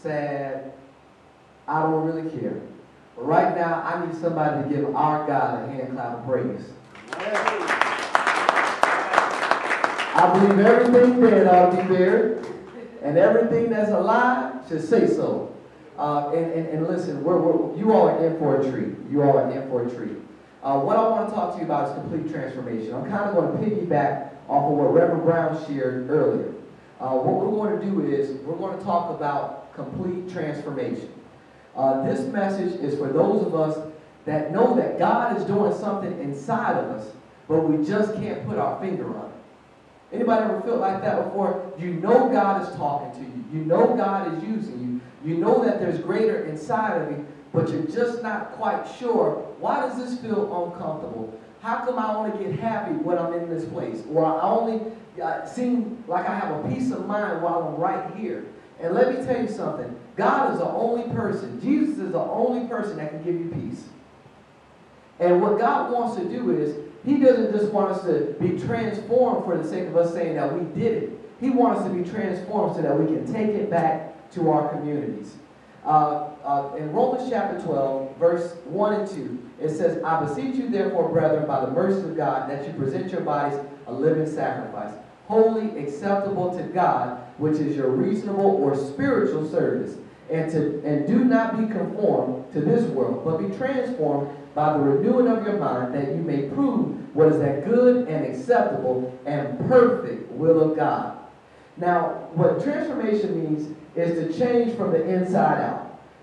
sad, I don't really care. But right now, I need somebody to give our God a hand clap of praise. I believe everything dead ought to be buried, and everything that's alive should say so. And listen, you all are in for a treat. You all are in for a treat. What I want to talk to you about is complete transformation. I'm kind of going to piggyback off of what Reverend Brown shared earlier. What we're going to do is we're going to talk about complete transformation. This message is for those of us that know that God is doing something inside of us, but we just can't put our finger on it. Anybody ever felt like that before? You know God is talking to you. You know God is using you. You know that there's greater inside of you, but you're just not quite sure. Why does this feel uncomfortable? How come I only get happy when I'm in this place? Or I only seem like I have a peace of mind while I'm right here. And let me tell you something. God is the only person, Jesus is the only person that can give you peace. And what God wants to do is, He doesn't just want us to be transformed for the sake of us saying that we did it. He wants us to be transformed so that we can take it back to our communities. In Romans chapter 12, verse 1 and 2, it says, I beseech you therefore, brethren, by the mercy of God, that you present your bodies a living sacrifice, holy, acceptable to God, which is your reasonable or spiritual service. And do not be conformed to this world, but be transformed by the renewing of your mind, that you may prove what is that good and acceptable and perfect will of God. Now, what transformation means is to change from the inside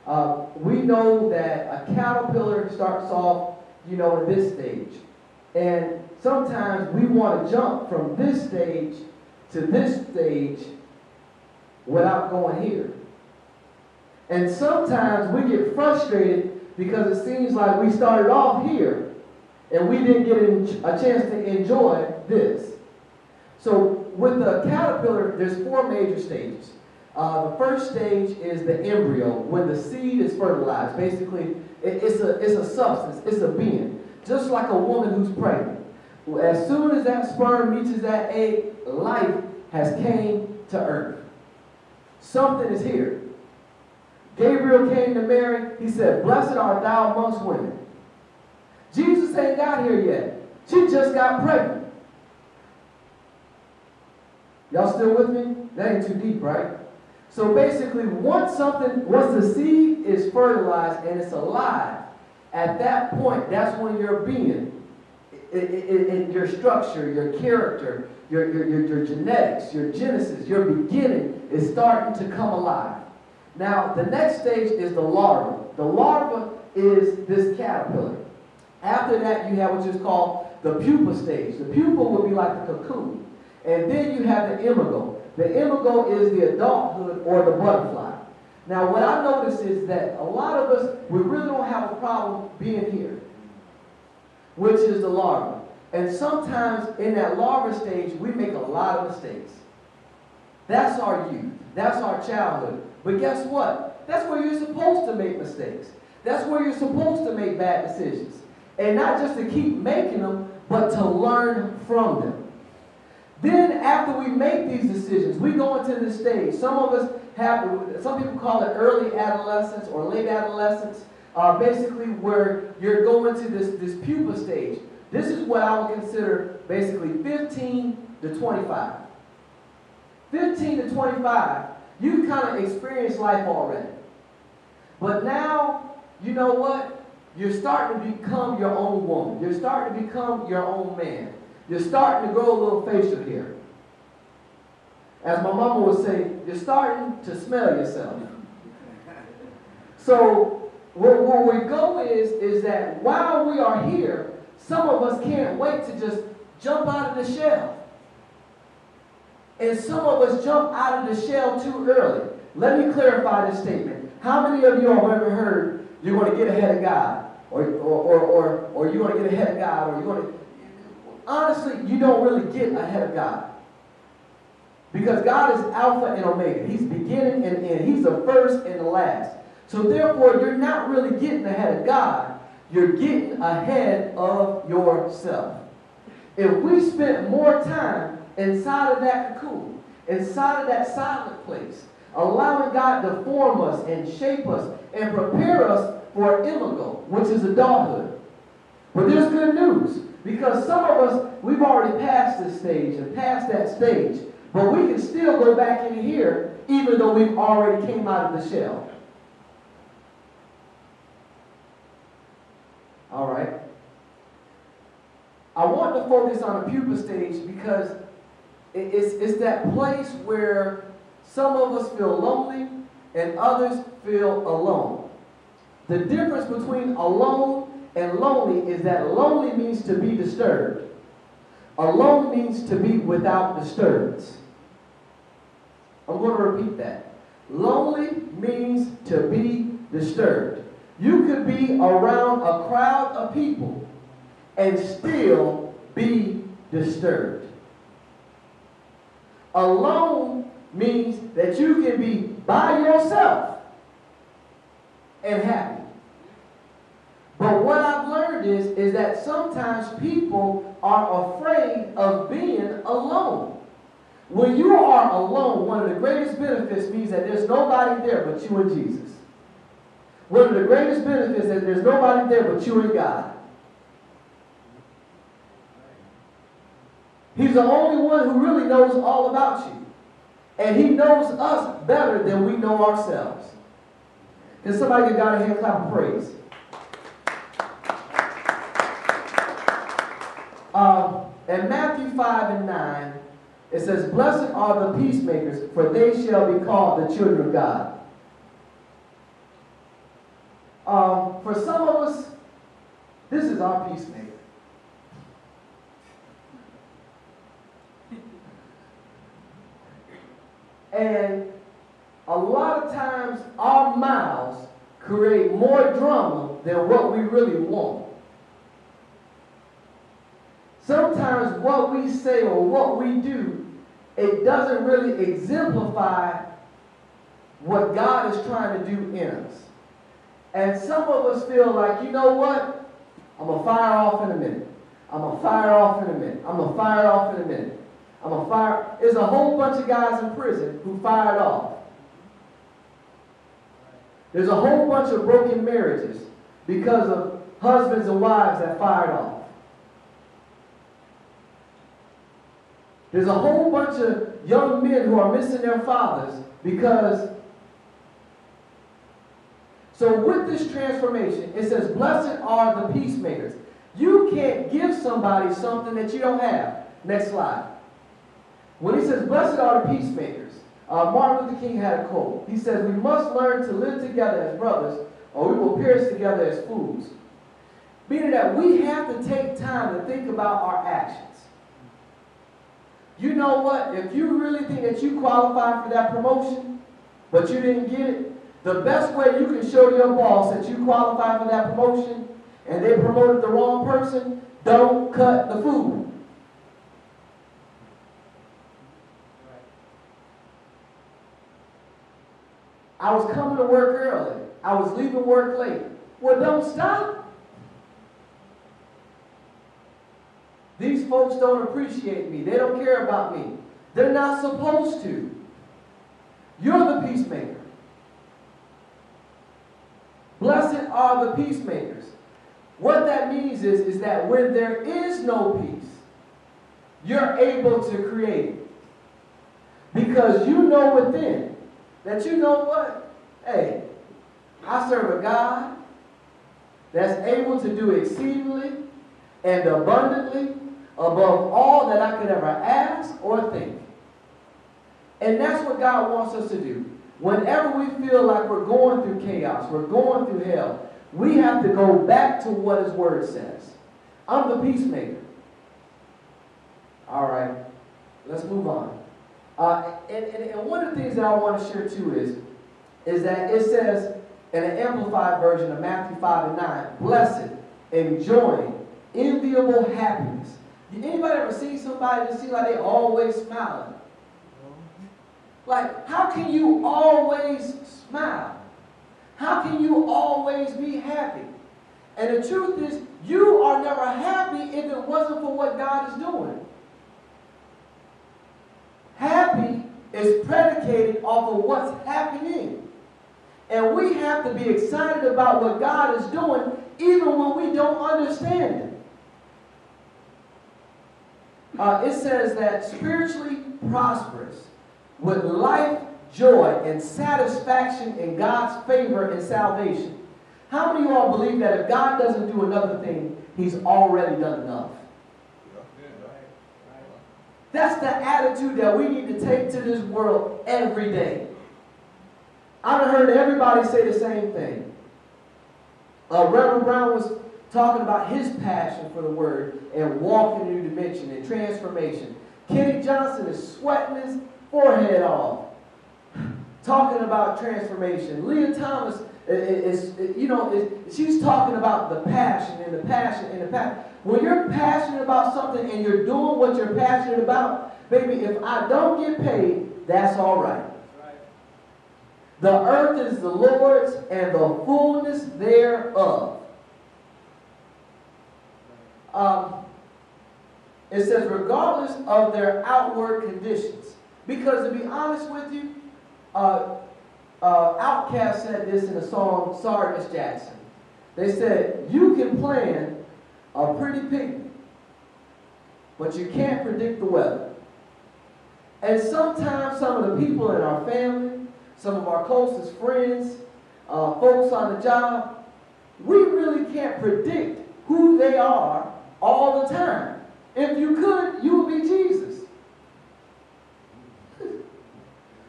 out. We know that a caterpillar starts off, in this stage. And sometimes we want to jump from this stage to this stage without going here. And sometimes we get frustrated because it seems like we started off here and we didn't get a chance to enjoy this. So with the caterpillar, there's 4 major stages. The first stage is the embryo, when the seed is fertilized. Basically, it's a substance, it's a being. Just like a woman who's pregnant. As soon as that sperm reaches that egg, life has came to earth. Something is here. Gabriel came to Mary. He said, blessed art thou amongst women. Jesus ain't got here yet. She just got pregnant. Y'all still with me? That ain't too deep, right? So basically, once the seed is fertilized and it's alive, at that point, that's when your being, your structure, your character, your genetics, your genesis, your beginning is starting to come alive. Now, the next stage is the larva. The larva is this caterpillar. After that, you have what is called the pupa stage. The pupa would be like the cocoon. And then you have the imago. The imago is the adulthood or the butterfly. Now, what I notice is that a lot of us, we really don't have a problem being here, which is the larva. And sometimes in that larva stage, we make a lot of mistakes. That's our youth. That's our childhood. But guess what? That's where you're supposed to make mistakes. That's where you're supposed to make bad decisions. And not just to keep making them, but to learn from them. Then after we make these decisions, we go into this stage. Some people call it early adolescence or late adolescence. Basically where you're going to this pupa stage. This is what I would consider basically 15 to 25. 15 to 25, you've kind of experienced life already. But now, you know what? You're starting to become your own woman. You're starting to become your own man. You're starting to grow a little facial hair. As my mama would say, you're starting to smell yourself. So where we go is that while we are here, some of us can't wait to just jump out of the shell. And some of us jump out of the shell too early. Let me clarify this statement. How many of you have ever heard you're going to get ahead of God? Or you're going to get ahead of God, or you're going to... Honestly, you don't really get ahead of God. Because God is Alpha and Omega. He's beginning and end. He's the first and the last. So therefore, you're not really getting ahead of God. You're getting ahead of yourself. If we spent more time inside of that cocoon, inside of that silent place, allowing God to form us and shape us and prepare us for imago, which is adulthood. But there's good news, because some of us, we've already passed this stage and passed that stage, but we can still go back in here even though we've already came out of the shell. All right. I want to focus on the pupa stage because it's that place where some of us feel lonely and others feel alone. The difference between alone and lonely is that lonely means to be disturbed. Alone means to be without disturbance. I'm going to repeat that. Lonely means to be disturbed. You could be around a crowd of people and still be disturbed. Alone means that you can be by yourself and happy. But what I've learned is that sometimes people are afraid of being alone. When you are alone, one of the greatest benefits means that there's nobody there but you and Jesus. One of the greatest benefits is that there's nobody there but you and God. He's the only one who really knows all about you. And he knows us better than we know ourselves. Can somebody give God a hand clap of praise? In Matthew 5 and 9, it says, "Blessed are the peacemakers, for they shall be called the children of God." For some of us, this is our peacemaker. And a lot of times, our mouths create more drama than what we really want. Sometimes what we say or what we do, it doesn't really exemplify what God is trying to do in us. And some of us feel like, you know what? I'm going to fire off in a minute. I'm going to fire off in a minute. I'm going to fire off in a minute. I'm going to fire. There's a whole bunch of guys in prison who fired off. There's a whole bunch of broken marriages because of husbands and wives that fired off. There's a whole bunch of young men who are missing their fathers because... So with this transformation, it says, blessed are the peacemakers. You can't give somebody something that you don't have. Next slide. When he says, blessed are the peacemakers, Martin Luther King had a quote. He says, we must learn to live together as brothers, or we will perish together as fools. Meaning that we have to take time to think about our actions. You know what? If you really think that you qualify for that promotion, but you didn't get it, the best way you can show your boss that you qualify for that promotion and they promoted the wrong person, don't cut the food. I was coming to work early. I was leaving work late. Well, don't stop. These folks don't appreciate me. They don't care about me. They're not supposed to. You're the peacemaker. Blessed are the peacemakers. What that means is that when there is no peace, you're able to create it. Because you know within that you know what? Hey, I serve a God that's able to do exceedingly and abundantly above all that I could ever ask or think. And that's what God wants us to do. Whenever we feel like we're going through chaos, we're going through hell, we have to go back to what His Word says. I'm the peacemaker. All right, let's move on. And one of the things that I want to share too is that it says in an amplified version of Matthew 5 and 9, blessed, enjoying, enviable happiness. Anybody ever see somebody that seems like they always smiling? Like, how can you always smile? How can you always be happy? And the truth is, you are never happy if it wasn't for what God is doing. Happy is predicated off of what's happening. And we have to be excited about what God is doing even when we don't understand it. It says that spiritually prosperous with life, joy, and satisfaction in God's favor and salvation. How many of you all believe that if God doesn't do another thing, He's already done enough? That's the attitude that we need to take to this world every day. I've heard everybody say the same thing. Reverend Brown was talking about his passion for the word and walking in a new dimension and transformation. Kenny Johnson is sweating his forehead off, talking about transformation. Leah Thomas she's talking about the passion and the passion and the passion. When you're passionate about something and you're doing what you're passionate about, baby, if I don't get paid, that's all right. The earth is the Lord's and the fullness thereof. It says, regardless of their outward conditions. Because to be honest with you, Outkast said this in a song, Sorry Miss Jackson. They said, you can plan a pretty picnic, but you can't predict the weather. And sometimes some of the people in our family, some of our closest friends, folks on the job, we really can't predict who they are all the time. If you could, you would be Jesus.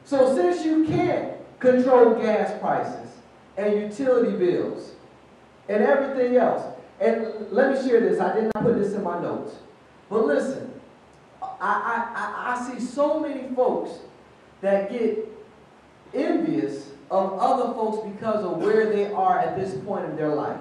So since you can't control gas prices and utility bills and everything else, and let me share this. I did not put this in my notes. But listen, I see so many folks that get envious of other folks because of where they are at this point in their life.